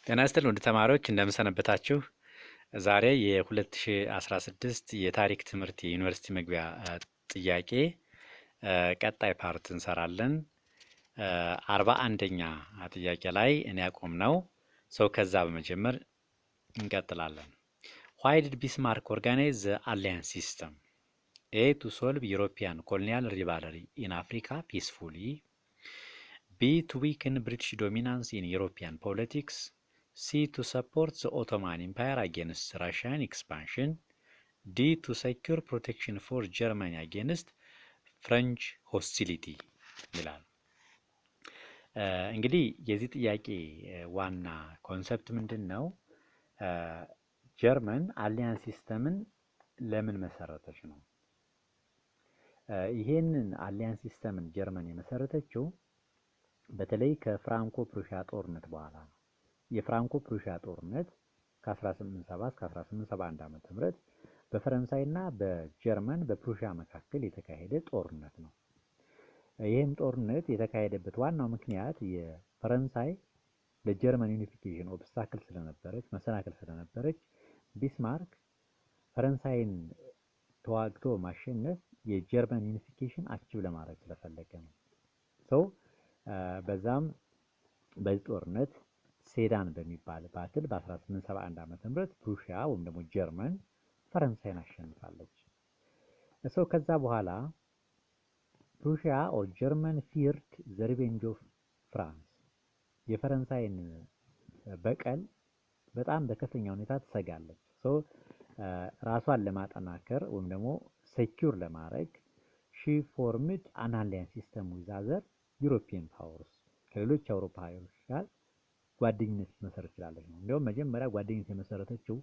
ጤና ይስጥልኝ ውድ ተማሪዎች እንደምሰነበታችሁ። ዛሬ የ2016 የታሪክ ትምህርት የዩኒቨርሲቲ መግቢያ ጥያቄ ቀጣይ ፓርት እንሰራለን። 41ኛ ጥያቄ ላይ እኔ ያቆምነው ሰው ከዛ በመጀመር እንቀጥላለን። Why did Bismarck organize the alliance system? A. To solve European colonial rivalry in Africa peacefully. B. To weaken British dominance in European politics. C. To support the Ottoman Empire against Russian expansion. D. To secure protection for Germany against French hostility ይላል። እንግዲህ የዚህ ጥያቄ ዋና ኮንሰፕት ምንድን ነው? ጀርመን አሊያንስ ሲስተምን ለምን መሰረተች ነው። ይሄንን አሊያንስ ሲስተምን ጀርመን የመሰረተችው በተለይ ከፍራንኮ ፕሩሺያ ጦርነት በኋላ ነው። የፍራንኮ ፕሩሺያ ጦርነት ከ1870 እስከ 1871 ዓመተ ምህረት በፈረንሳይና በጀርመን በፕሩሺያ መካከል የተካሄደ ጦርነት ነው። ይህም ጦርነት የተካሄደበት ዋናው ምክንያት የፈረንሳይ ለጀርመን ዩኒፊኬሽን ኦብስታክል ስለነበረች መሰናክል ስለነበረች ቢስማርክ ፈረንሳይን ተዋግቶ ማሸነፍ የጀርመን ዩኒፊኬሽን አቺቭ ለማድረግ ስለፈለገ ነው። በዛም በዚህ ጦርነት ሴዳን በሚባል ባትል በ1871 ዓመተ ምህረት ፕሩሺያ ወይም ደግሞ ጀርመን ፈረንሳይን አሸንፋለች። ከዛ በኋላ ፕሩሺያ ኦር ጀርመን ፊርድ ዘ ሪቬንጅ ኦፍ ፍራንስ የፈረንሳይን በቀል በጣም በከፍተኛ ሁኔታ ትሰጋለች። ራሷን ለማጠናከር ወይም ደግሞ ሴኪዩር ለማድረግ ሺ ፎርምድ አን አሊያንስ ሲስተም ዊዝ አዘር ዩሮፒያን ፓወርስ ከሌሎች አውሮፓ ኃይሎች ጋር ጓደኝነት መሰረት ትችላለች ነው። እንዲያውም መጀመሪያ ጓደኝነት የመሰረተችው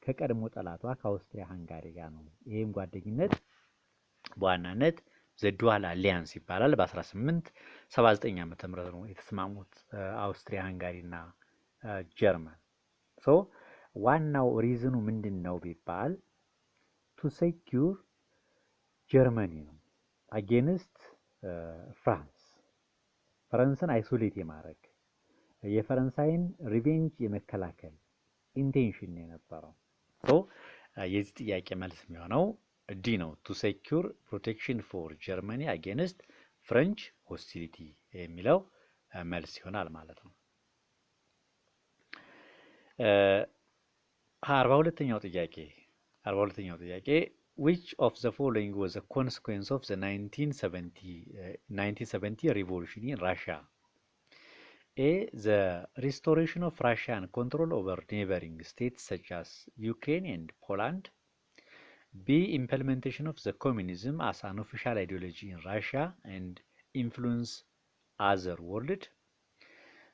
ከቀድሞ ጠላቷ ከአውስትሪያ ሃንጋሪ ጋር ነው። ይህም ጓደኝነት በዋናነት ዘዱዋል አሊያንስ ይባላል። በ1879 ዓመተ ምህረት ነው የተስማሙት አውስትሪያ ሃንጋሪ እና ጀርመን። ዋናው ሪዝኑ ምንድን ነው ቢባል ቱ ሴኪዩር ጀርመኒ ነው አጌንስት ፍራንስ ፈረንሳይን አይሶሌት የማድረግ የፈረንሳይን ሪቬንጅ የመከላከል ኢንቴንሽን የነበረው። የዚህ ጥያቄ መልስ የሚሆነው ዲ ነው። ቱ ሴኪዩር ፕሮቴክሽን ፎር ጀርመኒ አጌንስት ፍሬንች ሆስቲሊቲ የሚለው መልስ ይሆናል ማለት ነው። 42ኛው ጥያቄ which of the following was a consequence of the 1970 revolution in Russia? A. The restoration of Russian control over neighboring states such as Ukraine and Poland. B. Implementation of the communism as an official ideology in Russia and influence other world.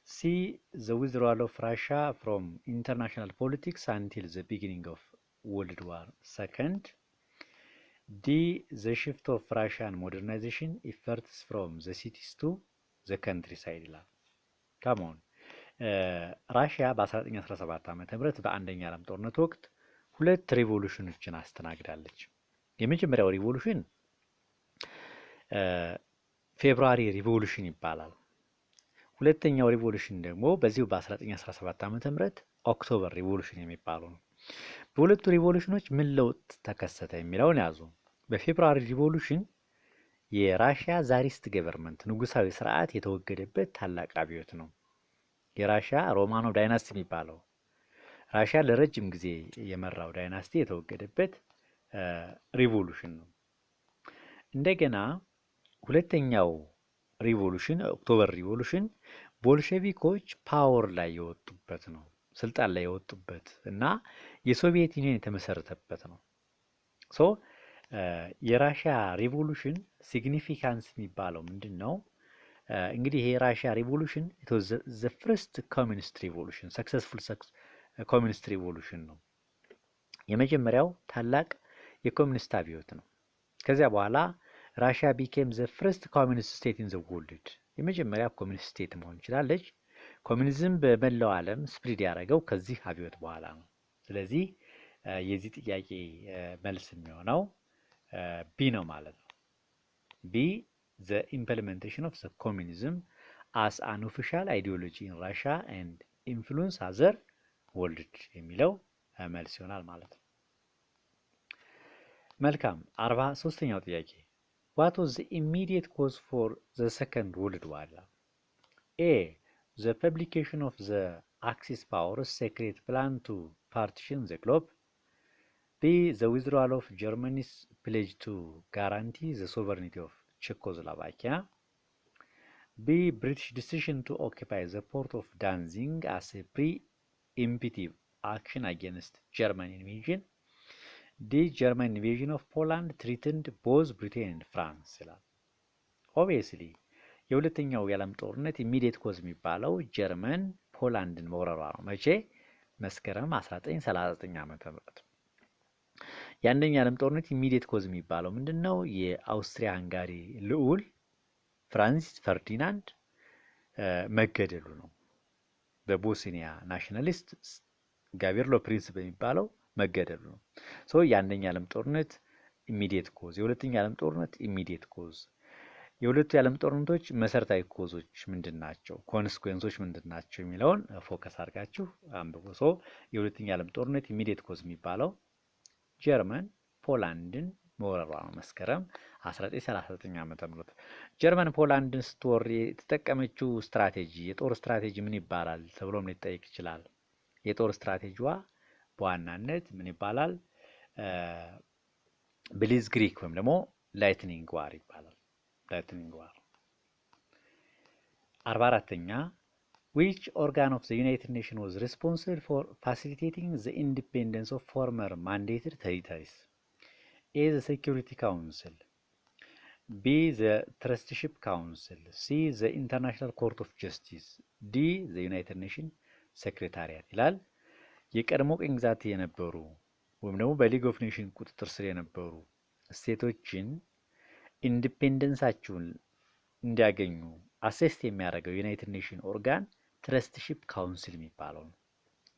C. The withdrawal of Russia from international politics until the beginning of World War II. D. The shift of Russian modernization efforts from the cities to the countryside ይላል። ካሞን ራሽያ በ1917 ዓመተ ምህረት በአንደኛ ዓለም ጦርነት ወቅት ሁለት ሪቮሉሽኖችን አስተናግዳለች። የመጀመሪያው ሪቮሉሽን ፌብሩዋሪ ሪቮሉሽን ይባላል። ሁለተኛው ሪቮሉሽን ደግሞ በዚሁ በ1917 ዓመተ ምህረት ኦክቶበር ሪቮሉሽን የሚባለው ነው። በሁለቱ ሪቮሉሽኖች ምን ለውጥ ተከሰተ የሚለውን ያዙ። በፌብሩዋሪ ሪቮሉሽን የራሽያ ዛሪስት ገቨርንመንት ንጉሳዊ ስርዓት የተወገደበት ታላቅ አብዮት ነው። የራሽያ ሮማኖቭ ዳይናስቲ የሚባለው ራሽያ ለረጅም ጊዜ የመራው ዳይናስቲ የተወገደበት ሪቮሉሽን ነው። እንደገና ሁለተኛው ሪቮሉሽን ኦክቶበር ሪቮሉሽን ቦልሼቪኮች ፓወር ላይ የወጡበት ነው፣ ስልጣን ላይ የወጡበት እና የሶቪየት ዩኒየን የተመሰረተበት ነው። የራሽያ ሪቮሉሽን ሲግኒፊካንስ የሚባለው ምንድን ነው? እንግዲህ ይሄ የራሽያ ሪቮሉሽን ዘ ፍርስት ኮሚኒስት ሪቮሉሽን ሰክሰስፉል ኮሚኒስት ሪቮሉሽን ነው። የመጀመሪያው ታላቅ የኮሚኒስት አብዮት ነው። ከዚያ በኋላ ራሽያ ቢኬም ዘ ፍርስት ኮሚኒስት ስቴት ኢን ዘ ወርልድ የመጀመሪያ ኮሚኒስት ስቴት መሆን ይችላለች። ኮሚኒዝም በመላው ዓለም ስፕሪድ ያደረገው ከዚህ አብዮት በኋላ ነው። ስለዚህ የዚህ ጥያቄ መልስ የሚሆነው ቢ ነው ማለት ነው። ቢ the implementation of the communism as an official ideology in Russia and ኢንፍሉዌንስ አዘር ወርልድ የሚለው መልስ ይሆናል ማለት ነው። መልካም 43ኛው ጥያቄ What was the immediate cause for the Second World War? A. The publication of the Axis powers' secret plan to partition the globe. B. The withdrawal of Germany's pledge to guarantee the sovereignty of Czechoslovakia. B. British decision to occupy the port of Danzig as a preemptive action against German invasion. D. German invasion of Poland threatened both Britain and France ይላል። ኦብቪየስሊ የሁለተኛው የዓለም ጦርነት ኢሚዲየት ኮዝ የሚባለው ጀርመን ፖላንድን መውረሯ ነው። መቼ? መስከረም 1939 ዓመተ ምህረት። የአንደኛ የዓለም ጦርነት ኢሚዲየት ኮዝ የሚባለው ምንድነው? የአውስትሪያ ሃንጋሪ ልዑል ፍራንሲስ ፈርዲናንድ መገደሉ ነው። በቦስኒያ ናሽናሊስት ጋቬርሎ ፕሪንስ በሚባለው መገደሉ ነው። የአንደኛ የዓለም ጦርነት ኢሚዲየት ኮዝ፣ የሁለተኛ የዓለም ጦርነት ኢሚዲየት ኮዝ። የሁለቱ የዓለም ጦርነቶች መሰረታዊ ኮዞች ምንድን ናቸው? ኮንስኩዌንሶች ምንድን ናቸው የሚለውን ፎከስ አድርጋችሁ አንብቡ። የሁለተኛ የዓለም ጦርነት ኢሚዲየት ኮዝ የሚባለው ጀርመን ፖላንድን መውረሯ ነው። መስከረም 1939 ዓመተ ምህረት ጀርመን ፖላንድን ስትወር የተጠቀመችው ስትራቴጂ የጦር ስትራቴጂ ምን ይባላል ተብሎም ሊጠይቅ ይችላል። የጦር ስትራቴጂዋ በዋናነት ምን ይባላል? ብሊዝ ግሪክ ወይም ደግሞ ላይትኒንግ ዋር ይባላል። ላይትኒንግ ዋር። 44ኛ which organ of the United Nations was responsible for facilitating the independence of former mandated territories? A. The Security Council. B. The Trusteeship Council. C. The International Court of Justice. D. The United Nations Secretariat ይላል። የቀድሞ ቅኝ ግዛት የነበሩ ወይም ደግሞ በሊግ ኦፍ ኔሽን ቁጥጥር ስር የነበሩ ስቴቶችን ኢንዲፔንደንሳቸውን እንዲያገኙ አሴስት የሚያደርገው ዩናይትድ ኔሽን ኦርጋን ትረስትሺፕ ካውንስል የሚባለው ነው።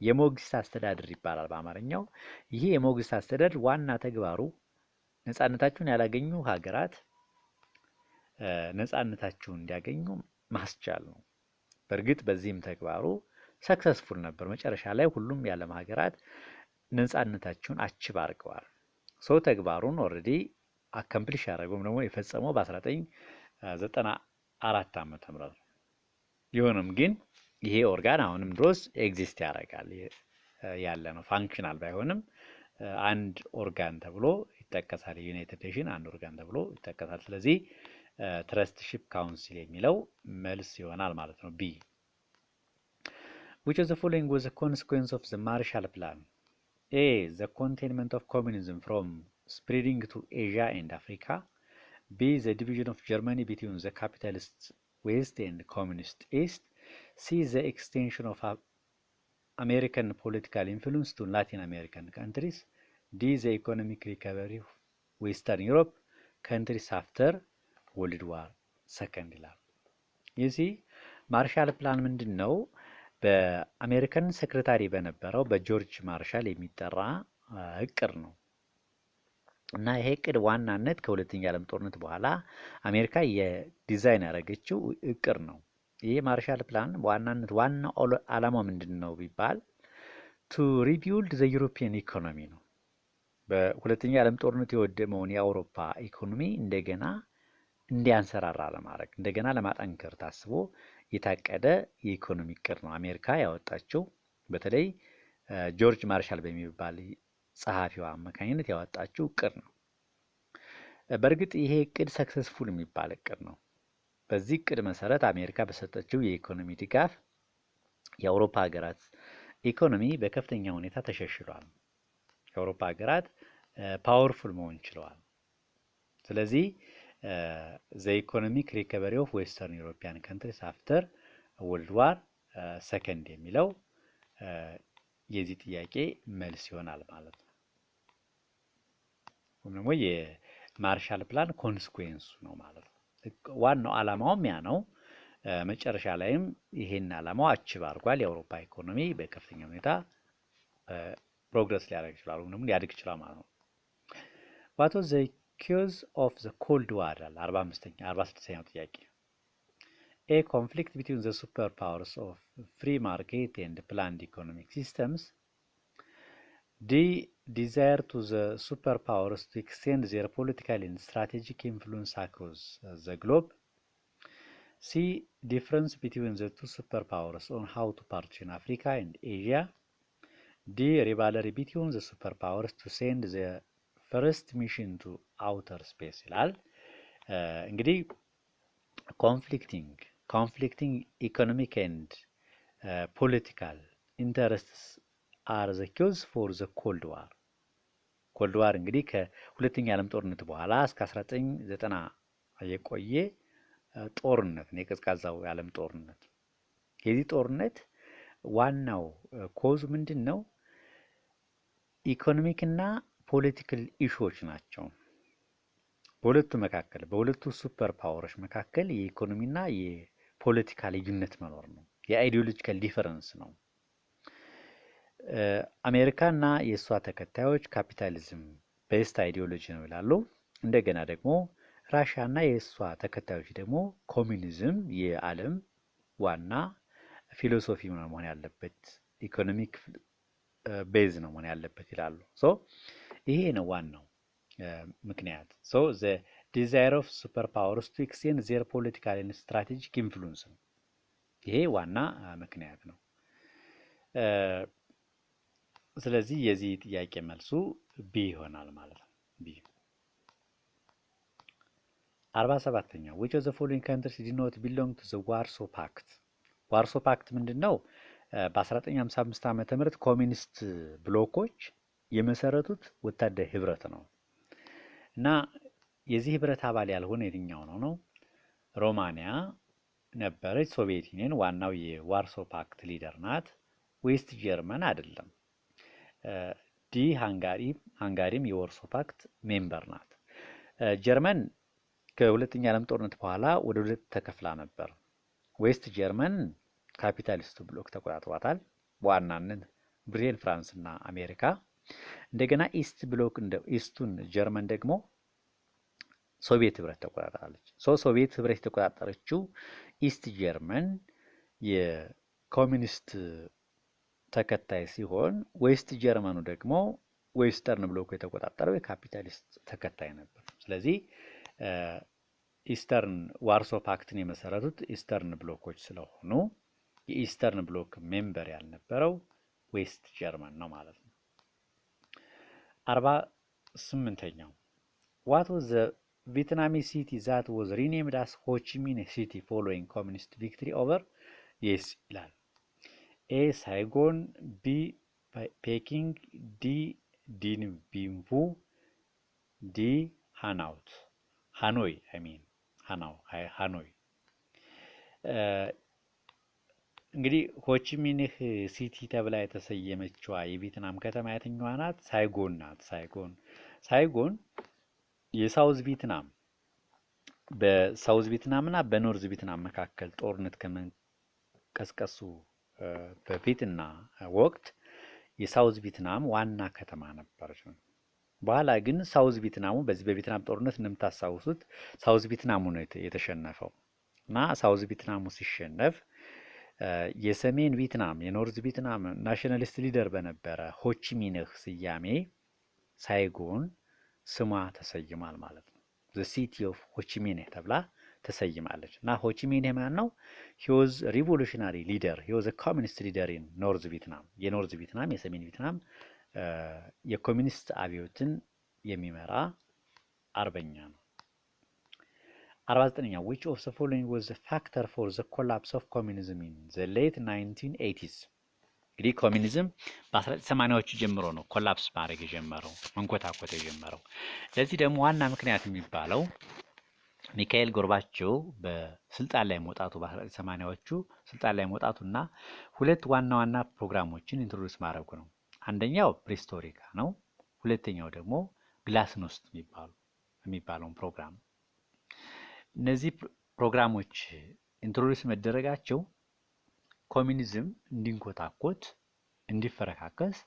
የሞግዚት አስተዳደር ይባላል በአማርኛው። ይሄ የሞግዚት አስተዳደር ዋና ተግባሩ ነፃነታቸውን ያላገኙ ሀገራት ነፃነታቸውን እንዲያገኙ ማስቻል ነው። በእርግጥ በዚህም ተግባሩ ሰክሰስፉል ነበር። መጨረሻ ላይ ሁሉም የዓለም ሀገራት ነፃነታቸውን አቺቭ አድርገዋል። ተግባሩን ኦልሬዲ አካምፕሊሽ ያደረገው ደግሞ የፈጸመው በ1994 ዓመተ ምህረት ነው። ቢሆንም ግን ይሄ ኦርጋን አሁንም ድረስ ኤግዚስት ያደርጋል ያለ ነው። ፋንክሽናል ባይሆንም አንድ ኦርጋን ተብሎ ይጠቀሳል። የዩናይትድ ኔሽን አንድ ኦርጋን ተብሎ ይጠቀሳል። ስለዚህ ትረስትሺፕ ካውንሲል የሚለው መልስ ይሆናል ማለት ነው። ቢ which of the following was the consequence of the Marshall Plan? A. The containment of communism from spreading to Asia and Africa. B. The division of Germany between the capitalist West and communist East. C. The extension of American political influence to Latin American countries. D. The economic recovery of Western Europe countries after World War II ይላል። ይህ ማርሻል ፕላን ምንድን ነው? በአሜሪካን ሴክሬታሪ በነበረው በጆርጅ ማርሻል የሚጠራ እቅድ ነው እና ይሄ እቅድ ዋናነት ከሁለተኛ ዓለም ጦርነት በኋላ አሜሪካ የዲዛይን ያደረገችው እቅድ ነው። ይሄ ማርሻል ፕላን በዋናነት ዋናው ዓላማው ምንድን ነው ቢባል ቱ ሪቢውልድ ዘ ዩሮፒያን ኢኮኖሚ ነው። በሁለተኛ ዓለም ጦርነት የወደመውን የአውሮፓ ኢኮኖሚ እንደገና እንዲያንሰራራ ለማድረግ እንደገና ለማጠንከር ታስቦ የታቀደ የኢኮኖሚ እቅድ ነው አሜሪካ ያወጣችው። በተለይ ጆርጅ ማርሻል በሚባል ጸሐፊዋ አማካኝነት ያወጣችው እቅድ ነው። በእርግጥ ይሄ እቅድ ሰክሰስፉል የሚባል እቅድ ነው። በዚህ እቅድ መሰረት አሜሪካ በሰጠችው የኢኮኖሚ ድጋፍ የአውሮፓ ሀገራት ኢኮኖሚ በከፍተኛ ሁኔታ ተሻሽሏል። የአውሮፓ ሀገራት ፓወርፉል መሆን ችለዋል። ስለዚህ the economic recovery of Western European countries after World War II የሚለው የዚህ ጥያቄ መልስ ይሆናል ማለት ነው። ወይም ደግሞ የማርሻል ፕላን ኮንስኩዌንሱ ነው ማለት ነው። ዋናው ዓላማውም ያ ነው። መጨረሻ ላይም ይሄን ዓላማው አቺቭ አድርጓል። የአውሮፓ ኢኮኖሚ በከፍተኛ ሁኔታ ፕሮግረስ ሊያደርግ ይችላል ወይም ደግሞ ሊያድግ ይችላል ማለት ነው። what was the cause of the cold war? 46ኛው ጥያቄ A conflict between the superpowers of free market and planned economic systems. D. Desire to the superpowers to extend their political and strategic influence across the globe. C. Difference between the two superpowers on how to partition Africa and Asia. D. Rivalry between the superpowers to send the first mission to outer space ይላል። እንግዲህ conflicting economic and political interests are the cause for the Cold War. ኮልድ ዋር እንግዲህ ከሁለተኛ ዓለም ጦርነት በኋላ እስከ 1990 የቆየ ጦርነት ነው፣ የቀዝቃዛው የዓለም ጦርነት። የዚህ ጦርነት ዋናው ኮዝ ምንድን ነው? ኢኮኖሚክ እና ፖለቲካል ኢሹዎች ናቸው። በሁለቱ መካከል በሁለቱ ሱፐር ፓወሮች መካከል የኢኮኖሚና የፖለቲካ ልዩነት መኖር ነው። የአይዲዮሎጂካል ዲፈረንስ ነው። አሜሪካ እና የእሷ ተከታዮች ካፒታሊዝም ቤስት አይዲዮሎጂ ነው ይላሉ። እንደገና ደግሞ ራሽያ እና የእሷ ተከታዮች ደግሞ ኮሚኒዝም የዓለም ዋና ፊሎሶፊ መሆን ያለበት ኢኮኖሚክ ቤዝ ነው መሆን ያለበት ይላሉ። ሶ ይሄ ነው ዋናው ምክንያት። ሶ ዘ ዲዛይር ኦፍ ሱፐር ፓወርስ ቱ ኤክስቴንድ ዜር ፖለቲካል ኤንድ ስትራቴጂክ ኢንፍሉዌንስ ነው። ይሄ ዋና ምክንያት ነው። ስለዚህ የዚህ ጥያቄ መልሱ ቢ ይሆናል ማለት ነው። ቢ 47ኛው which of the following countries did not belong to the Warsaw Pact? ዋርሶ ፓክት ምንድነው? በ1955 ዓመተ ምህረት ኮሚኒስት ብሎኮች የመሰረቱት ወታደራዊ ህብረት ነው እና የዚህ ህብረት አባል ያልሆነ የትኛው ነው? ሮማኒያ ነበረች። ሶቪየት ዩኒየን ዋናው የዋርሶ ፓክት ሊደር ናት። ዌስት ጀርመን አይደለም። ዲ ሃንጋሪም የዋርሶ ፓክት ሜምበር ናት። ጀርመን ከሁለተኛ ዓለም ጦርነት በኋላ ወደ ሁለት ተከፍላ ነበር። ዌስት ጀርመን ካፒታሊስቱ ብሎክ ተቆጣጥሯታል፣ በዋናነት ብሪቴን፣ ፍራንስ እና አሜሪካ። እንደገና ኢስት ብሎክ ኢስቱን ጀርመን ደግሞ ሶቪየት ህብረት ተቆጣጠራለች። ሶቪየት ህብረት የተቆጣጠረችው ኢስት ጀርመን የኮሚኒስት ተከታይ ሲሆን ዌስት ጀርመኑ ደግሞ ዌስተርን ብሎክ የተቆጣጠረው የካፒታሊስት ተከታይ ነበር። ስለዚህ ኢስተርን ዋርሶ ፓክትን የመሰረቱት ኢስተርን ብሎኮች ስለሆኑ የኢስተርን ብሎክ ሜምበር ያልነበረው ዌስት ጀርመን ነው ማለት ነው። 48ኛው what was the Vietnamese city that was renamed as Ho Chi Minh City following communist victory over yes ይላል። ኤ ሳይጎን፣ ቢ ፔኪንግ፣ ዲ ዲን ቢንፉ፣ ዲ ሃኖይ ሃኖይ። እንግዲህ ሆቺሚንህ ሲቲ ተብላ የተሰየመችዋ የቪየትናም ከተማ የትኛዋ ናት? ሳይጎን ናት። ሳይጎን የሳውዝ ቪየትናም በሳውዝ ቪየትናም እና በኖርዝ ቪየትናም መካከል ጦርነት ከመቀስቀሱ በፊትና ወቅት የሳውዝ ቪየትናም ዋና ከተማ ነበረች። በኋላ ግን ሳውዝ ቪየትናሙ በዚህ በቪየትናም ጦርነት እንደምታስታውሱት ሳውዝ ቪየትናሙ ነው የተሸነፈው እና ሳውዝ ቪየትናሙ ሲሸነፍ የሰሜን ቪየትናም የኖርዝ ቪየትናም ናሽናሊስት ሊደር በነበረ ሆቺሚንህ ስያሜ ሳይጎን ስሟ ተሰይሟል ማለት ነው። ዘ ሲቲ ኦፍ ሆቺሚንህ ተብላ ተሰይማለች እና ሆቺሚንህ ማን ነው? ሂ ዋዝ ሪቮሉሽናሪ ሊደር፣ ሂ ዋዝ ኮሚኒስት ሊደር ኢን ኖርዝ ቪየትናም። የኖርዝ ቪየትናም የሰሜን ቪየትናም የኮሚኒስት አብዮትን የሚመራ አርበኛ ነው። 49ኛው which of the following was the factor for the collapse of communism in the late 1980s? እንግዲህ ኮሚኒዝም በ1980ዎቹ ጀምሮ ነው ኮላፕስ ማድረግ የጀመረው፣ መንኮታኮት የጀመረው። ለዚህ ደግሞ ዋና ምክንያት የሚባለው ሚካኤል ጎርባቾቭ በስልጣን ላይ መውጣቱ፣ በ1980ዎቹ ስልጣን ላይ መውጣቱና ሁለት ዋና ፕሮግራሞችን ኢንትሮዲዩስ ማድረጉ ነው። አንደኛው ፕሬስቶሪካ ነው። ሁለተኛው ደግሞ ግላስኖስት የሚባለውን ፕሮግራም። እነዚህ ፕሮግራሞች ኢንትሮዲዩስ መደረጋቸው ኮሚኒዝም እንዲንኮታኮት እንዲፈረካከስ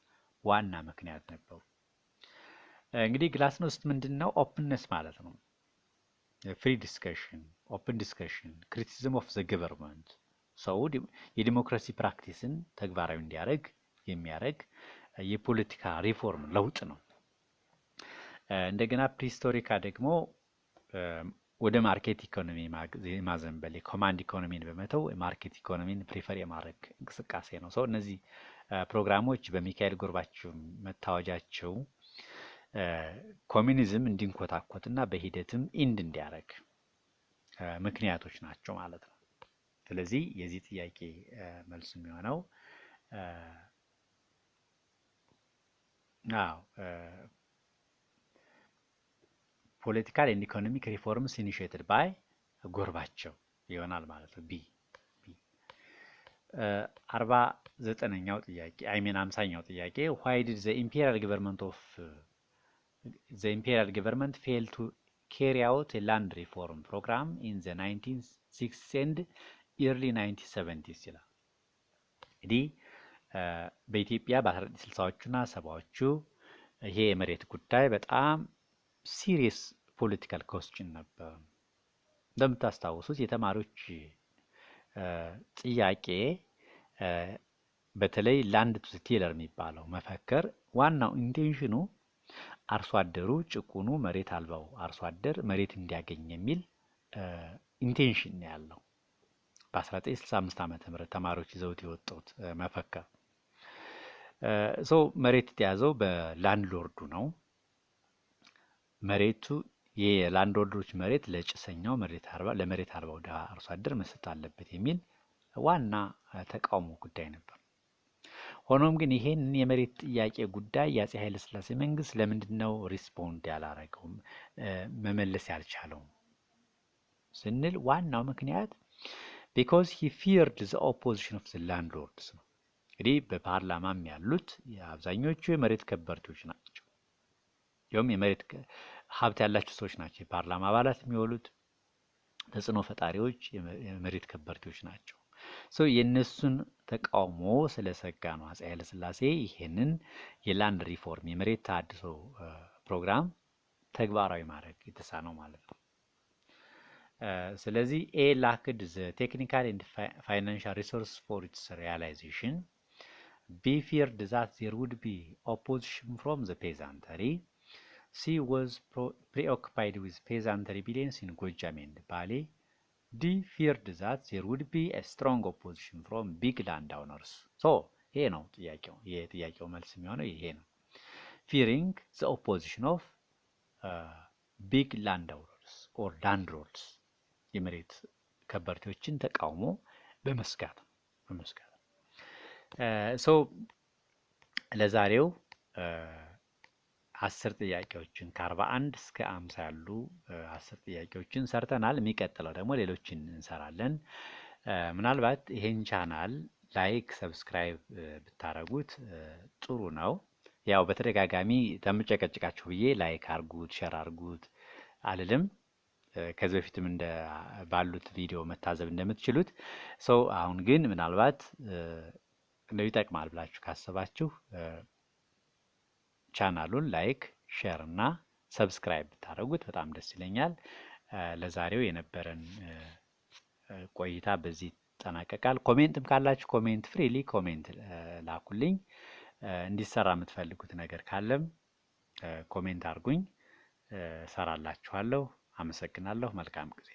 ዋና ምክንያት ነበሩ። እንግዲህ ግላስኖስት ምንድነው? ኦፕንነስ ማለት ነው። ፍሪ ዲስከሽን፣ ኦፕን ዲስከሽን፣ ክሪቲሲዝም ኦፍ ዘ ገቨርንመንት ሰው የዲሞክራሲ ፕራክቲስን ተግባራዊ እንዲያደርግ የሚያደርግ የፖለቲካ ሪፎርም ለውጥ ነው። እንደገና ፕሪስቶሪካ ደግሞ ወደ ማርኬት ኢኮኖሚ ማዘንበል የኮማንድ ኢኮኖሚን በመተው ማርኬት ኢኮኖሚን ፕሪፈር የማድረግ እንቅስቃሴ ነው። ሰው እነዚህ ፕሮግራሞች በሚካኤል ጎርባቾቭ መታወጃቸው ኮሚኒዝም እንዲንኮታኮትና በሂደትም ኢንድ እንዲያደርግ ምክንያቶች ናቸው ማለት ነው። ስለዚህ የዚህ ጥያቄ መልስ የሚሆነው ፖለቲካል ኤንድ ኢኮኖሚክ ሪፎርምስ ኢኒሺየትድ ባይ ጎርባቾቭ ይሆናል ማለት ነው። ቢ 49ኛው ጥያቄ 50ኛው ጥያቄ why did the imperial government fail to carry out a land reform program in the 1960s and early 1970s ይላል። እንግዲህ በኢትዮጵያ በ1960ዎቹና 70ዎቹ ይሄ የመሬት ጉዳይ በጣም ሲሪየስ ፖለቲካል ኮስችን ነበር። እንደምታስታውሱት የተማሪዎች ጥያቄ በተለይ ላንድ ቱ ቲለር የሚባለው መፈክር ዋናው ኢንቴንሽኑ አርሶ አደሩ ጭቁኑ መሬት አልባው አርሶ አደር መሬት እንዲያገኝ የሚል ኢንቴንሽን ነው ያለው። በ1965 ዓመተ ምህረት ተማሪዎች ይዘውት የወጡት መፈክር መሬት የተያዘው በላንድ ሎርዱ ነው። መሬቱ የላንድ ሎርዶች መሬት ለጭሰኛው ለመሬት አልባው ድሃ አርሶ አደር መስጠት አለበት የሚል ዋና ተቃውሞ ጉዳይ ነበር። ሆኖም ግን ይሄን የመሬት ጥያቄ ጉዳይ የአፄ ኃይለ ሥላሴ መንግስት ለምንድን ነው ሪስፖንድ ያላረገው መመለስ ያልቻለው ስንል ዋናው ምክንያት because he feared the opposition of the landlords ነው። እንግዲህ በፓርላማም ያሉት አብዛኞቹ የመሬት ከበርቴዎች ናቸው። ይኸውም የመሬት ሀብት ያላቸው ሰዎች ናቸው። የፓርላማ አባላት የሚወሉት ተጽዕኖ ፈጣሪዎች የመሬት ከበርቴዎች ናቸው። የእነሱን ተቃውሞ ስለሰጋ ነው አፄ ኃይለ ሥላሴ ይሄንን የላንድ ሪፎርም የመሬት ተሃድሶ ፕሮግራም ተግባራዊ ማድረግ የተሳነው ማለት ነው። ስለዚህ ኤ lacked the technical and financial resources for its realization. B feared that there would be opposition from the peasantry. C was preoccupied with peasant rebellions in Gojam and Bali. D feared that there would be a strong opposition from big landowners. ይሄ ነው ጥያቄው። የጥያቄው መልስ የሚሆነው ይሄ ነው። fearing the opposition of big landowners or landlords የመሬት ከበርቴዎችን ተቃውሞ በመስጋት ለዛሬው 10 ጥያቄዎችን ከ41 እስከ 50 ያሉ 10 ጥያቄዎችን ሰርተናል። የሚቀጥለው ደግሞ ሌሎችን እንሰራለን። ምናልባት ይሄን ቻናል ላይክ ሰብስክራይብ ብታረጉት ጥሩ ነው። ያው በተደጋጋሚ ተምጨቀጭቃችሁ ብዬ ላይክ አርጉት ሼር አርጉት አልልም። ከዚህ በፊትም ባሉት ቪዲዮ መታዘብ እንደምትችሉት አሁን ግን ምናልባት እንደው ይጠቅማል ብላችሁ ካሰባችሁ ቻናሉን ላይክ ሼር እና ሰብስክራይብ ብታደርጉት በጣም ደስ ይለኛል። ለዛሬው የነበረን ቆይታ በዚህ ይጠናቀቃል። ኮሜንትም ካላችሁ ኮሜንት ፍሪሊ ኮሜንት ላኩልኝ። እንዲሰራ የምትፈልጉት ነገር ካለም ኮሜንት አድርጉኝ፣ ሰራላችኋለሁ። አመሰግናለሁ። መልካም ጊዜ